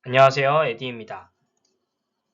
안녕하세요, 에디입니다.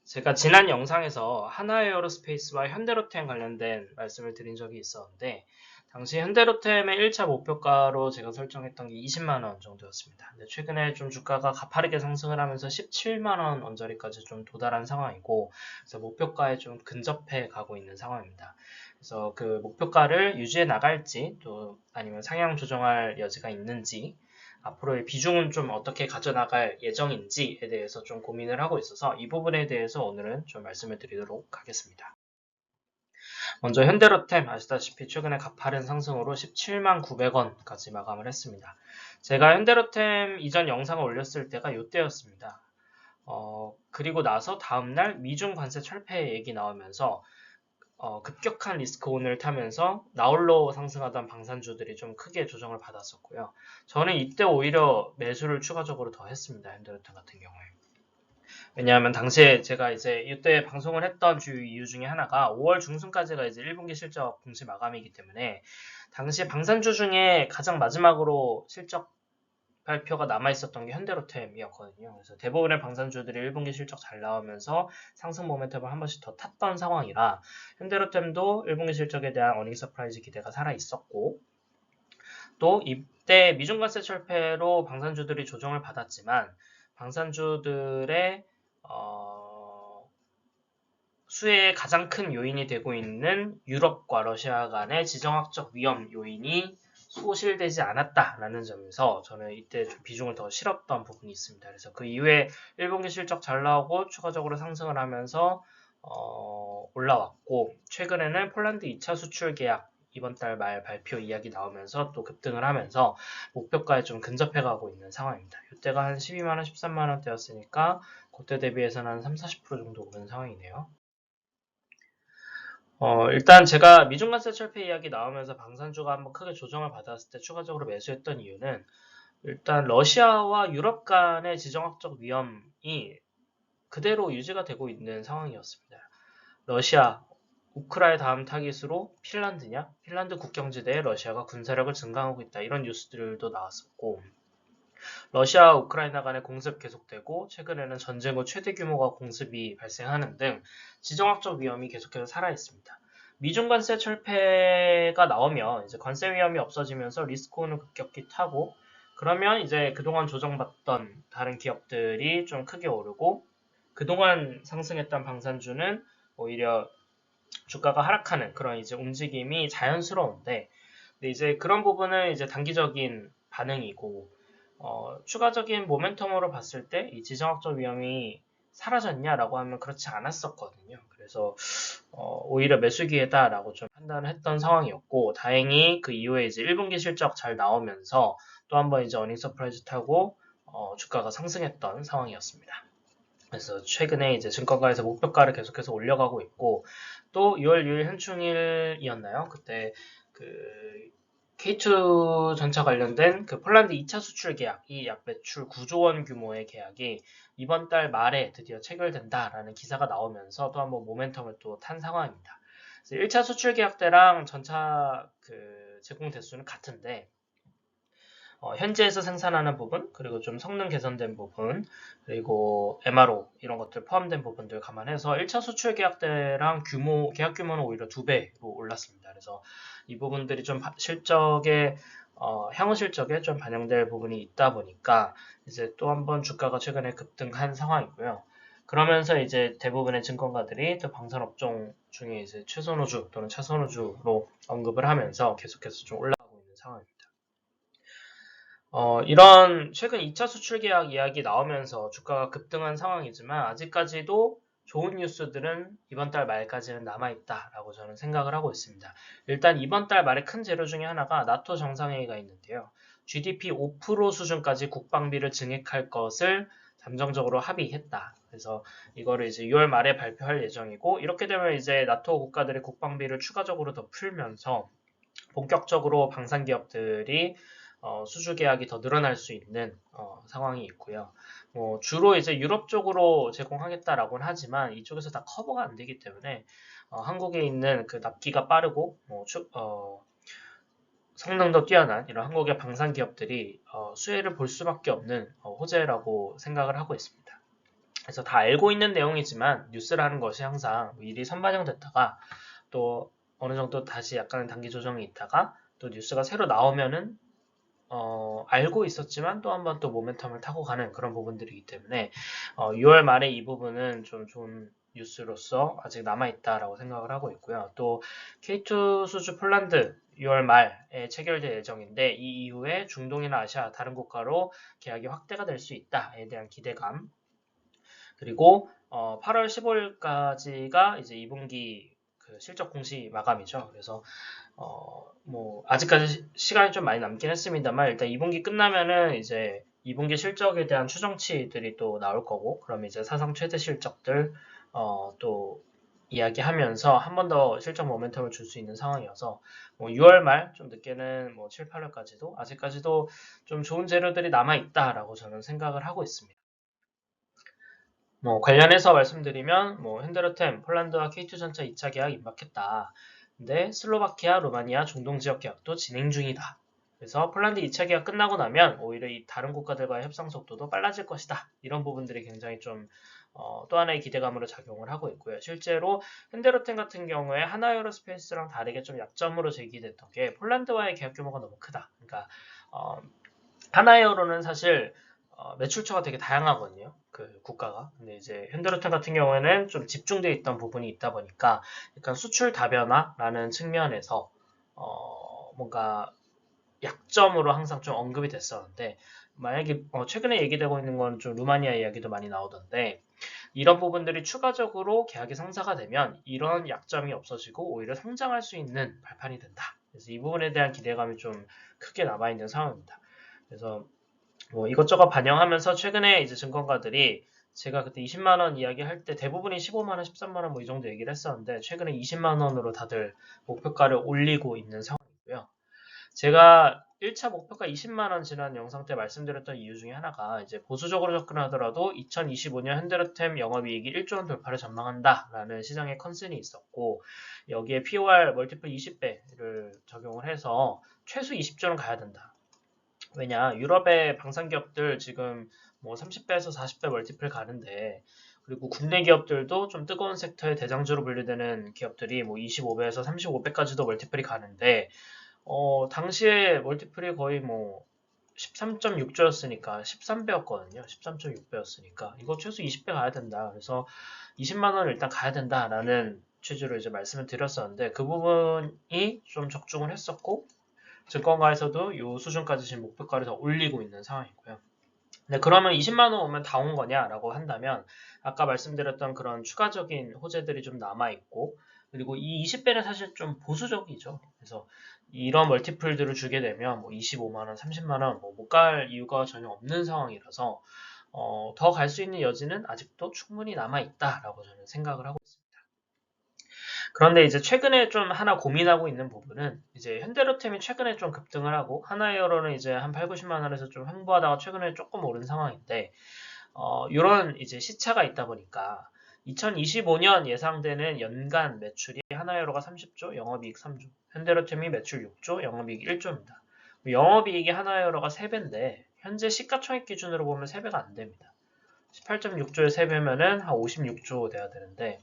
제가 지난 영상에서 하나에어로스페이스와 현대로템 관련된 말씀을 드린 적이 있었는데 당시 현대로템의 1차 목표가로 제가 설정했던 게 20만원 정도였습니다. 근데 최근에 좀 주가가 가파르게 상승을 하면서 17만원 언저리까지 좀 도달한 상황이고 그래서 목표가에 좀 근접해 가고 있는 상황입니다. 그래서 그 목표가를 유지해 나갈지 또 아니면 상향 조정할 여지가 있는지 앞으로의 비중은 좀 어떻게 가져나갈 예정인지에 대해서 좀 고민을 하고 있어서 이 부분에 대해서 오늘은 좀 말씀을 드리도록 하겠습니다. 먼저 현대로템 아시다시피 최근에 가파른 상승으로 17만 900원까지 마감을 했습니다. 제가 현대로템 이전 영상을 올렸을 때가 이때였습니다. 그리고 나서 다음날 미중 관세 철폐 얘기 나오면서 급격한 리스크온을 타면서 나홀로 상승하던 방산주들이 좀 크게 조정을 받았었고요. 저는 이때 오히려 매수를 추가적으로 더 했습니다. 현대로템 같은 경우에. 왜냐하면 당시에 제가 이제 이때 방송을 했던 주요 이유 중에 하나가 5월 중순까지가 이제 1분기 실적 공시 마감이기 때문에 당시 방산주 중에 가장 마지막으로 실적 발표가 남아있었던 게 현대로템이었거든요. 그래서 대부분의 방산주들이 1분기 실적 잘 나오면서 상승 모멘텀을 한 번씩 더 탔던 상황이라 현대로템도 1분기 실적에 대한 어닝 서프라이즈 기대가 살아있었고 또 이때 미중관세 철폐로 방산주들이 조정을 받았지만 방산주들의 수혜의 가장 큰 요인이 되고 있는 유럽과 러시아 간의 지정학적 위험 요인이 소실되지 않았다라는 점에서 저는 이때 좀 비중을 더 실었던 부분이 있습니다. 그래서 그 이후에 1분기 실적 잘 나오고 추가적으로 상승을 하면서 올라왔고 최근에는 폴란드 2차 수출 계약 이번 달 말 발표 이야기 나오면서 또 급등을 하면서 목표가에 좀 근접해가고 있는 상황입니다. 이때가 한 12만원, 13만원대였으니까 그때 대비해서는 한 30-40% 정도 오른 상황이네요. 일단 제가 미중관세 철폐 이야기 나오면서 방산주가 한번 크게 조정을 받았을 때 추가적으로 매수했던 이유는 일단 러시아와 유럽 간의 지정학적 위험이 그대로 유지가 되고 있는 상황이었습니다. 러시아, 우크라이나 다음 타깃으로 핀란드냐? 핀란드 국경지대에 러시아가 군사력을 증강하고 있다. 이런 뉴스들도 나왔었고 러시아, 우크라이나 간의 공습 계속되고 최근에는 전쟁 후 최대 규모가 공습이 발생하는 등 지정학적 위험이 계속해서 살아있습니다. 미중 관세 철폐가 나오면 이제 관세 위험이 없어지면서 리스크온을 급격히 타고 그러면 이제 그동안 조정받던 다른 기업들이 좀 크게 오르고 그동안 상승했던 방산주는 오히려 주가가 하락하는 그런 이제 움직임이 자연스러운데 근데 이제 그런 부분은 이제 단기적인 반응이고 추가적인 모멘텀으로 봤을 때 이 지정학적 위험이 사라졌냐라고 하면 그렇지 않았었거든요. 그래서 오히려 매수 기회다라고 좀 판단을 했던 상황이었고 다행히 그 이후에 이제 1분기 실적 잘 나오면서 또 한번 이제 어닝 서프라이즈 타고 주가가 상승했던 상황이었습니다. 그래서 최근에 이제 증권가에서 목표가를 계속해서 올려가고 있고 또 6월 6일 현충일이었나요? 그때 그 K2 전차 관련된 그 폴란드 2차 수출 계약, 이 약 매출 9조 원 규모의 계약이 이번 달 말에 드디어 체결된다라는 기사가 나오면서 또 한번 모멘텀을 또 탄 상황입니다. 1차 수출 계약 때랑 전차 그 제공 대수는 같은데 현지에서 생산하는 부분, 그리고 좀 성능 개선된 부분, 그리고 MRO 이런 것들 포함된 부분들 감안해서 1차 수출 계약 때랑 계약 규모는 오히려 2배로 올랐습니다. 그래서 이 부분들이 좀 실적에 향후 실적에 좀 반영될 부분이 있다 보니까 이제 또 한번 주가가 최근에 급등한 상황이고요. 그러면서 이제 대부분의 증권가들이 또 방산업종 중에 이제 최선호주 또는 차선호주로 언급을 하면서 계속해서 좀 올라가고 있는 상황입니다. 이런 최근 2차 수출 계약 이야기 나오면서 주가가 급등한 상황이지만 아직까지도 좋은 뉴스들은 이번 달 말까지는 남아있다라고 저는 생각을 하고 있습니다. 일단 이번 달 말에 큰 재료 중에 하나가 나토 정상회의가 있는데요. GDP 5% 수준까지 국방비를 증액할 것을 잠정적으로 합의했다. 그래서 이거를 이제 6월 말에 발표할 예정이고 이렇게 되면 이제 나토 국가들의 국방비를 추가적으로 더 풀면서 본격적으로 방산 기업들이 수주 계약이 더 늘어날 수 있는 상황이 있고요. 주로 이제 유럽 쪽으로 제공하겠다라고는 하지만 이쪽에서 다 커버가 안 되기 때문에 한국에 있는 그 납기가 빠르고 성능도 뛰어난 이런 한국의 방산 기업들이 수혜를 볼 수밖에 없는 호재라고 생각을 하고 있습니다. 그래서 다 알고 있는 내용이지만 뉴스라는 것이 항상 일이 선반영됐다가 또 어느 정도 다시 약간의 단기 조정이 있다가 또 뉴스가 새로 나오면은 알고 있었지만 또 한 번 또 모멘텀을 타고 가는 그런 부분들이기 때문에 6월 말에 이 부분은 좀 좋은 뉴스로서 아직 남아있다라고 생각을 하고 있고요. 또 K2 수주 폴란드 6월 말에 체결될 예정인데 이 이후에 중동이나 아시아 다른 국가로 계약이 확대가 될 수 있다에 대한 기대감 그리고 8월 15일까지가 이제 2분기 그 실적 공시 마감이죠. 그래서 뭐 아직까지 시간이 좀 많이 남긴 했습니다만 일단 2분기 끝나면은 이제 2분기 실적에 대한 추정치들이 또 나올 거고 그럼 이제 사상 최대 실적들 또 이야기하면서 한 번 더 실적 모멘텀을 줄 수 있는 상황이어서 뭐 6월 말 좀 늦게는 뭐 7, 8월까지도 아직까지도 좀 좋은 재료들이 남아 있다라고 저는 생각을 하고 있습니다. 뭐 관련해서 말씀드리면 뭐 현대로템 폴란드와 K2 전차 2차 계약 임박했다. 근데 슬로바키아, 루마니아, 중동 지역 계약도 진행 중이다. 그래서 폴란드 2차 계약 끝나고 나면 오히려 이 다른 국가들과의 협상 속도도 빨라질 것이다. 이런 부분들이 굉장히 좀 또 하나의 기대감으로 작용을 하고 있고요. 실제로 현대로템 같은 경우에 하나에어로스페이스랑 다르게 좀 약점으로 제기됐던 게 폴란드와의 계약 규모가 너무 크다. 그러니까 어, 하나에어로는 사실 매출처가 되게 다양하거든요. 그 국가가. 근데 이제 현대로템 같은 경우에는 좀 집중되어 있던 부분이 있다 보니까 약간 수출 다변화라는 측면에서 뭔가 약점으로 항상 좀 언급이 됐었는데 만약에 최근에 얘기되고 있는 건 좀 루마니아 이야기도 많이 나오던데 이런 부분들이 추가적으로 계약이 성사가 되면 이런 약점이 없어지고 오히려 성장할 수 있는 발판이 된다. 그래서 이 부분에 대한 기대감이 좀 크게 남아있는 상황입니다. 그래서 뭐 이것저것 반영하면서 최근에 이제 증권가들이 제가 그때 20만 원 이야기할 때 대부분이 15만 원, 13만 원 뭐 이 정도 얘기를 했었는데 최근에 20만 원으로 다들 목표가를 올리고 있는 상황이고요. 제가 1차 목표가 20만 원 지난 영상 때 말씀드렸던 이유 중에 하나가 이제 보수적으로 접근하더라도 2025년 현대로템 영업이익이 1조 원 돌파를 전망한다라는 시장의 컨센이 있었고 여기에 POR 멀티플 20배를 적용을 해서 최소 20조는 가야 된다. 왜냐, 유럽의 방산기업들 지금 뭐 30배에서 40배 멀티플 가는데, 그리고 국내 기업들도 좀 뜨거운 섹터의 대장주로 분류되는 기업들이 뭐 25배에서 35배까지도 멀티플이 가는데, 당시에 멀티플이 거의 뭐 13.6조였으니까 13배였거든요. 13.6배였으니까. 이거 최소 20배 가야 된다. 그래서 20만 원을 일단 가야 된다라는 취지로 이제 말씀을 드렸었는데, 그 부분이 좀 적중을 했었고, 증권가에서도 이 수준까지 지금 목표가를 더 올리고 있는 상황이고요. 네, 그러면 20만 원 오면 다 온 거냐라고 한다면 아까 말씀드렸던 그런 추가적인 호재들이 좀 남아 있고 그리고 이 20배는 사실 좀 보수적이죠. 그래서 이런 멀티플들을 주게 되면 뭐 25만 원, 30만 원 뭐 못 갈 이유가 전혀 없는 상황이라서 더 갈 수 있는 여지는 아직도 충분히 남아 있다라고 저는 생각을 하고 있습니다. 그런데 이제 최근에 좀 하나 고민하고 있는 부분은 이제 현대로템이 최근에 좀 급등을 하고 하나에어로는 이제 한 8, 90만 원에서 좀 횡보하다가 최근에 조금 오른 상황인데 이런 이제 시차가 있다 보니까 2025년 예상되는 연간 매출이 하나에어로가 30조, 영업이익 3조, 현대로템이 매출 6조, 영업이익 1조입니다. 영업이익이 하나에어로가 3배인데 현재 시가총액 기준으로 보면 3배가 안 됩니다. 18.6조에 3배면은 한 56조 돼야 되는데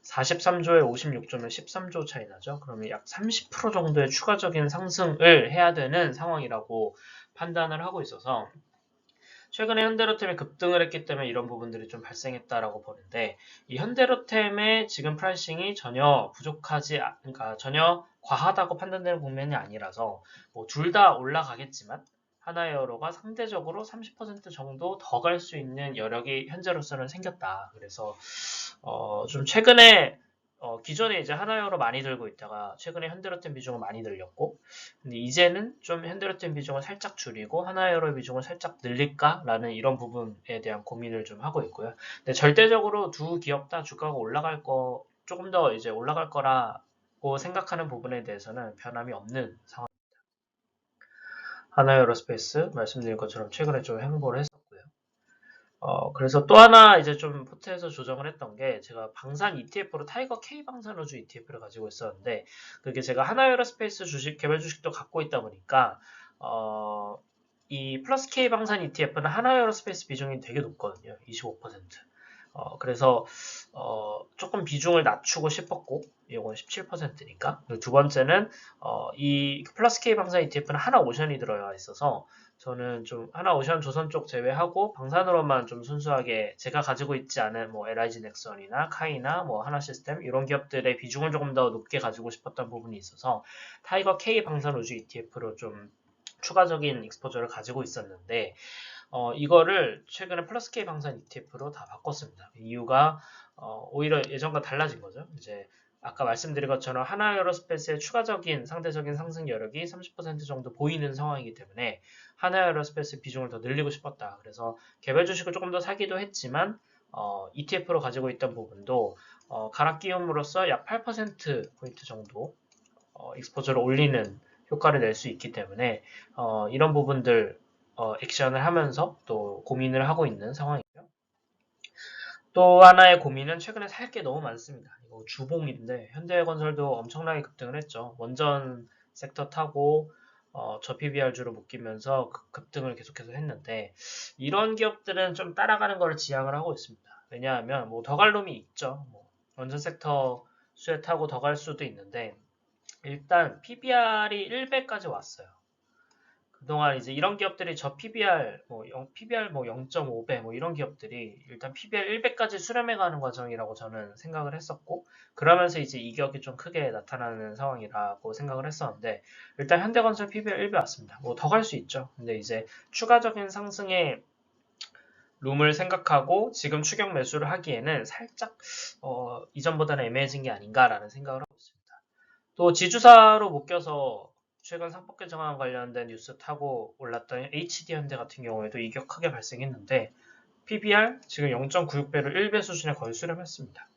43조에 56조면 13조 차이 나죠. 그러면 약 30% 정도의 추가적인 상승을 해야 되는 상황이라고 판단을 하고 있어서 최근에 현대로템이 급등을 했기 때문에 이런 부분들이 좀 발생했다라고 보는데 이 현대로템의 지금 프라이싱이 전혀 그러니까 전혀 과하다고 판단되는 국면이 아니라서 뭐 둘 다 올라가겠지만 하나에어로가 상대적으로 30% 정도 더 갈 수 있는 여력이 현재로서는 생겼다. 그래서 좀 최근에 기존에 이제 하나여로 많이 들고 있다가 최근에 현대로템 비중을 많이 늘렸고 근데 이제는 좀 현대로템 비중을 살짝 줄이고 하나여로 비중을 살짝 늘릴까라는 이런 부분에 대한 고민을 좀 하고 있고요. 근데 절대적으로 두 기업 다 주가가 올라갈 거 조금 더 이제 올라갈 거라고 생각하는 부분에 대해서는 변함이 없는 상황. 하나에어로스페이스 말씀드린 것처럼 최근에 좀 횡보를 했었고요. 그래서 또 하나 이제 좀 포트에서 조정을 했던 게 제가 방산 ETF로 타이거 K 방산우주 ETF를 가지고 있었는데 그게 제가 하나에어로스페이스 주식 개별 주식도 갖고 있다 보니까 이 플러스 K 방산 ETF는 하나에어로스페이스 비중이 되게 높거든요. 25%. 그래서 조금 비중을 낮추고 싶었고 이건 17%니까 두 번째는 이 플러스 K 방산 ETF는 하나오션이 들어가 있어서 저는 좀 하나오션 조선 쪽 제외하고 방산으로만 좀 순수하게 제가 가지고 있지 않은 뭐 LIG 넥슨이나 카이나 뭐 하나시스템 이런 기업들의 비중을 조금 더 높게 가지고 싶었던 부분이 있어서 타이거 K 방산 우주 ETF로 좀 추가적인 익스포저를 가지고 있었는데 이거를 최근에 플러스 K 방산 ETF로 다 바꿨습니다. 이유가 오히려 예전과 달라진 거죠. 이제 아까 말씀드린 것처럼 하나에어로스페이스의 추가적인 상대적인 상승 여력이 30% 정도 보이는 상황이기 때문에 하나에어로스페이스 비중을 더 늘리고 싶었다. 그래서 개별 주식을 조금 더 사기도 했지만 ETF로 가지고 있던 부분도 가락 끼움으로써 약 8%포인트 정도 익스포저를 올리는 효과를 낼 수 있기 때문에 이런 부분들 액션을 하면서 또 고민을 하고 있는 상황이고요. 또 하나의 고민은 최근에 살 게 너무 많습니다. 이거 주봉인데 현대건설도 엄청나게 급등을 했죠. 원전 섹터 타고 저 PBR주로 묶이면서 급등을 계속해서 했는데 이런 기업들은 좀 따라가는 것을 지향을 하고 있습니다. 왜냐하면 뭐 더 갈 놈이 있죠. 뭐 원전 sek터 수에 타고 더 갈 수도 있는데 일단 PBR이 1배까지 왔어요. 그동안 이제 이런 기업들이 저 PBR PBR 뭐 0.5배 뭐 이런 기업들이 일단 PBR 1배까지 수렴해 가는 과정이라고 저는 생각을 했었고 그러면서 이제 이격이 좀 크게 나타나는 상황이라고 생각을 했었는데 일단 현대건설 PBR 1배 왔습니다. 뭐 더 갈 수 있죠. 근데 이제 추가적인 상승의 룸을 생각하고 지금 추격 매수를 하기에는 살짝 이전보다는 애매해진 게 아닌가라는 생각을 하고 있습니다. 또 지주사로 묶여서 최근 상법 개정안 관련된 뉴스 타고 올랐던 HD현대 같은 경우에도 이격 크게 발생했는데 PBR 지금 0.96배를 1배 수준에 거의 수렴했습니다.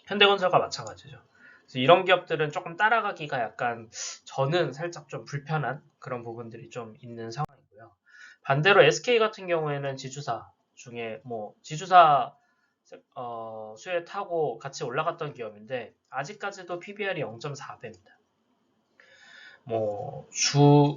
현대건설과 마찬가지죠. 그래서 이런 기업들은 조금 따라가기가 약간 저는 살짝 좀 불편한 그런 부분들이 좀 있는 상황이고요. 반대로 SK 같은 경우에는 지주사 중에 뭐 지주사 수에 타고 같이 올라갔던 기업인데 아직까지도 PBR이 0.4배입니다. 뭐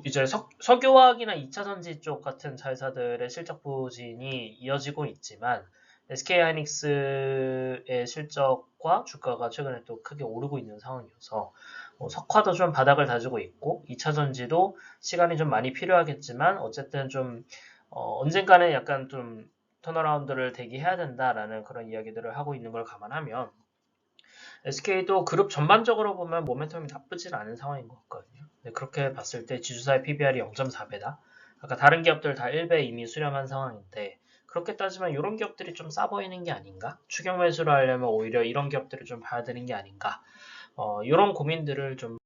이제 석유화학이나 2차전지 쪽 같은 자회사들의 실적 부진이 이어지고 있지만 SK하이닉스의 실적과 주가가 최근에 또 크게 오르고 있는 상황이어서 석화도 좀 바닥을 다지고 있고 2차전지도 시간이 좀 많이 필요하겠지만 어쨌든 좀 언젠가는 약간 좀 턴어라운드를 대기해야 된다라는 그런 이야기들을 하고 있는 걸 감안하면 SK도 그룹 전반적으로 보면 모멘텀이 나쁘진 않은 상황인 것 같거든요. 그렇게 봤을 때 지주사의 PBR이 0.4배다. 아까 다른 기업들 다 1배 이미 수렴한 상황인데 그렇게 따지면 이런 기업들이 좀 싸 보이는 게 아닌가? 추격 매수를 하려면 오히려 이런 기업들을 좀 봐야 되는 게 아닌가? 이런 고민들을 좀